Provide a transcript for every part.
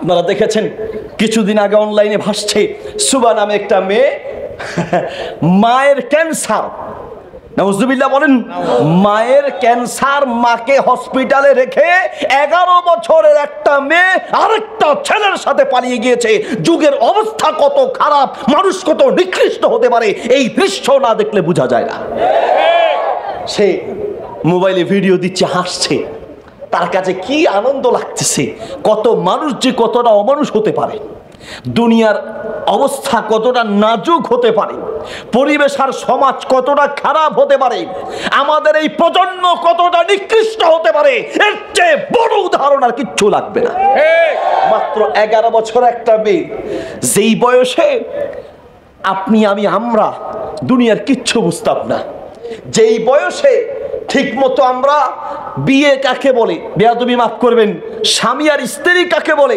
আপনারা দেখেছেন কিছুদিন আগে অনলাইনে ভাসছে সুবা নামে একটা মেয়ে মায়ের ক্যান্সার, নাউজুবিল্লাহ বলেন, মায়ের ক্যান্সার, মাকে হসপিটালে রেখে 11 বছরের একটা মেয়ে আরেকটা ছেলের সাথে পালিয়ে গিয়েছে। যুগের অবস্থা কত খারাপ, মানুষ কত নিকৃষ্ট হতে পারে এই দৃশ্য না দেখলে বোঝা যায় না। সে মোবাইলে ভিডিও দিচ্ছে, হাসছে, তার কাছে কি আনন্দ লাগতেছে। কত মানুষ যে কতটা অমানুষ হতে পারে, দুনিয়ার অবস্থা কতটা নাজুক হতে পারে, পরিবেশ আর সমাজ কতটা খারাপ হতে পারে, আমাদের এই প্রজন্ম কতটা নিকৃষ্ট হতে পারে, এর চেয়ে বড় উদাহরণ আর কিচ্ছু লাগবে না। মাত্র 11 বছর একটা মেয়ে, যেই বয়সে আপনি আমি আমরা দুনিয়ার কিচ্ছু বুঝতাম না, যেই বয়সে ঠিক মতো আমরা বিয়ে কাকে বলে, বেয়াদবি মাফ করবেন, স্বামী আর স্ত্রী কাকে বলে,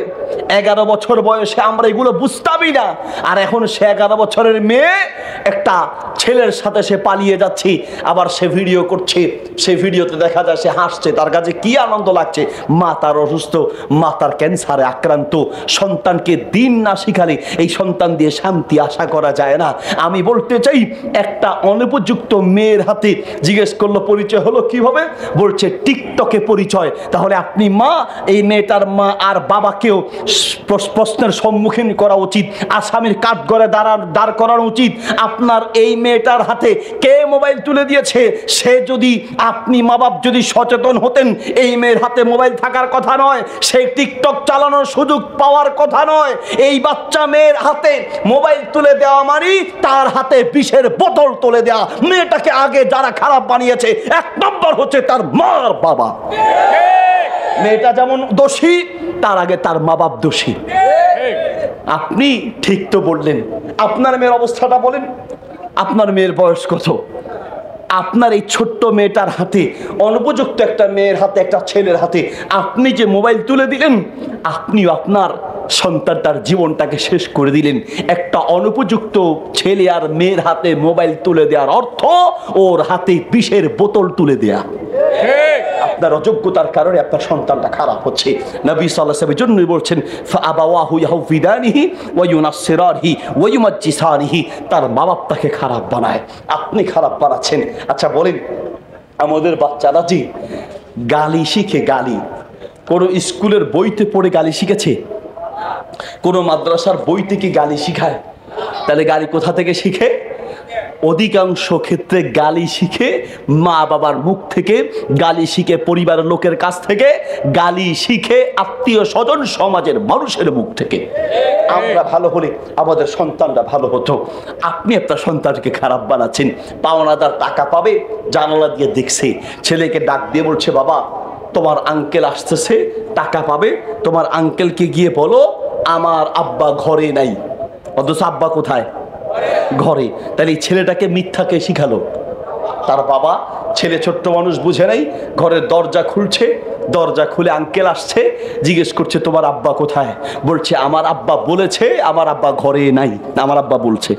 11 বছর বয়সে আমরা এগুলো বুঝতামই না। আর এখন সে 11 বছরের মেয়ে একটা ছেলের সাথে সে পালিয়ে যাচ্ছে, আবার সে ভিডিও করছে, সে ভিডিওতে দেখা যায় সে হাসছে, তার কাছে কি আনন্দ লাগছে। মা তার অসুস্থ, মা তার ক্যান্সারে আক্রান্ত, সন্তানকে দিন না শিখালে এই সন্তান দিয়ে শান্তি আশা করা যায় না। আমি বলতে চাই, একটা অনুপযুক্ত মেয়ের হাতে জিজ্ঞেস করলো পরিচয় হলো কিভাবে, বলছে টিকটকে পরিচয়। তাহলে আপনি মা, এই মেয়েটার মা আর বাবাকেও প্রশ্নের সম্মুখীন করা উচিত, আসামির কাঠগড়ে দাঁড় করানো উচিত। আপনার এই মেয়েটার হাতে কে মোবাইল তুলে দিয়েছে, সে যদি, আপনি মা বাপ যদি সচেতন হতেন, এই মেয়ের হাতে মোবাইল থাকার কথা নয়, সেই টিকটক চালানোর সুযোগ পাওয়ার কথা নয়। এই বাচ্চা মেয়ের হাতে মোবাইল তুলে দেওয়া মানে তার হাতে বিষের বোতল তুলে দেওয়া। মেয়েটাকে আগে যারা খারাপ বানিয়েছে, 1 নম্বর হচ্ছে তার মা আর বাবা। মেয়েটা যেমন দোষী, তার আগে তার মা বাপ দোষী। আপনি ঠিক তো বললেন। আপনার মেয়ের অবস্থাটা বলেন, আপনার মেয়ের বয়স কত? আপনার এই ছোট্ট মেয়েটার হাতে, অনুপযুক্ত একটা মেয়ের হাতে, একটা ছেলের হাতে আপনি যে মোবাইল তুলে দিলেন, আপনিও আপনার সন্তানটার জীবনটাকে শেষ করে দিলেন। একটা অনুপযুক্ত ছেলে আর মেয়ের হাতে মোবাইল তুলে দেওয়ার অর্থ ওর হাতে বিষের বোতল তুলে দেয়া। আপনার অযোগ্যতার কারণে আপনার সন্তানটা খারাপ হচ্ছে। নবী সাল্লাল্লাহু আলাইহি ওয়াসাল্লাম জন্যই বলছেন, ফাআবাওয়াহু ইয়াহফিদানিহি ওয়া ইউনাসসিরানিহি ওয়া ইউমাজ্জিসানিহি, তার মা বাপ তাকে খারাপ বানায়, আপনি খারাপ বানাচ্ছেন। আচ্ছা বলেন, আমাদের বাচ্চারা যে গালি শিখে, গালি কোন স্কুলের বইতে পড়ে গালি শিখেছে? কোন মাদ্রাসার বই থেকে গালি শিখায়? তাহলে গালি কোথা থেকে শিখে? অধিকাংশ ক্ষেত্রে গালি শিখে মা বাবার মুখ থেকে, গালি শিখে পরিবারের লোকের কাছ থেকে, গালি শিখে আত্মীয় স্বজন সমাজের মানুষের মুখ থেকে। আমরা ভালো হলে আমাদের সন্তানরা ভালো হতো। আপনি আপনার সন্তানকে খারাপ বানাচ্ছেন। পাওনাদার টাকা পাবে, জানালা দিয়ে দেখছে, ছেলেকে ডাক দিয়ে বলছে, বাবা তোমার আঙ্কেল আসতেছে, টাকা পাবে, তোমার আঙ্কেলকে গিয়ে বলো আমার আব্বা ঘরে নাই। অথচ আব্বা কোথায়? ঘরে। তাহলে এই ছেলেটাকে মিথ্যাকে শিখালো। তার বাবা, ছেলে ছোট্ট মানুষ বুঝে নাই, ঘরের দরজা খুলছে, দরজা খুলে আঙ্কেল আসছে, জিজ্ঞেস করছে তোমার আব্বা কোথায়? বলছে আমার আব্বা বলেছে আমার আব্বা ঘরে নাই, আমার আব্বা বলছে।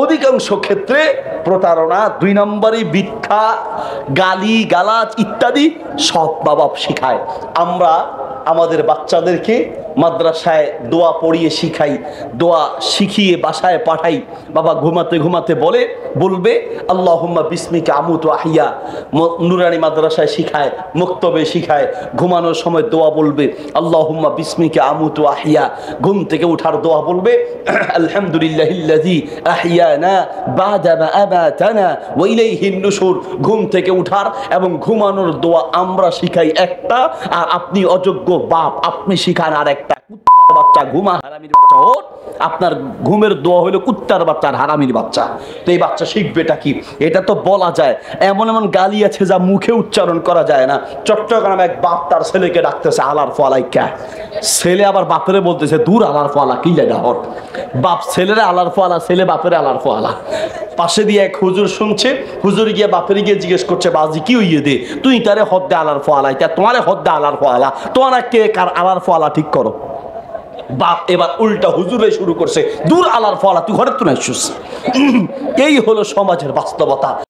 অধিকাংশ ক্ষেত্রে প্রতারণা, 2 নম্বরই মিথ্যা, গালি গালাজ ইত্যাদি সব মা বাপ শিখায়। আমরা আমাদের বাচ্চাদেরকে মাদ্রাসায় দোয়া পড়িয়ে শিখাই, দোয়া শিখিয়ে বাসায় পাঠাই। বাবা ঘুমাতে ঘুমাতে বলবে আল্লাহুম্মা বিসমিকা আমুতু আহিয়া। নুরানি মাদ্রাসায় শিখায়, মক্তবে শিখায়, ঘুমানোর সময় দোয়া বলবে আল্লাহুম্মা বিসমিকা আমুতু আহিয়া। ঘুম থেকে উঠার দোয়া বলবে আলহামদুলিল্লাহিল্লাযী আহিয়ানা বা'দা মা আমাতানা ওয়া ইলাইহিন নুশুর। ঘুম থেকে উঠার এবং ঘুমানোর দোয়া আমরা শিখাই একটা, আর আপনি অযোগ্য বাপ, আপনি শিখান আর একটা। কুত্তার বাচ্চা, ঘুমা হারামির বাচ্চা, ওর আপনার ঘুমের দোয়া হলো কুত্তার বাচ্চার হারামির বাচ্চা। তো এই বাচ্চা শিখবেটা কি? এটা তো বলা যায়। এমন এমন গালি আছে যা মুখে উচ্চারণ করা যায় না। চট্টগ্রামে এক বাপ তার ছেলেকে ডাকতেছে আলার ফলাইকা, ছেলে আবার বাপরে বলতেছে দূর আলার ফলা কি যায় না। বাপ ছেলেরা আলার ফলা, ছেলে বাপের আলার ফলা। পাশে দিয়ে এক হুজুর শুনছে, হুজুর গিয়ে বাপের গিয়ে জিজ্ঞেস করছে বাজি কি হইয়ে দে, তুই তারে হদ্দে আলার ফলা, তোমারে হদ্দে আলার ফলা, তোমার কে কার আলার ফলা ঠিক করো। বাপ এবার উল্টা হুজুরে শুরু করছে দূর আলার ফলা, তুই ঘরে তো নাই। এই হলো সমাজের বাস্তবতা।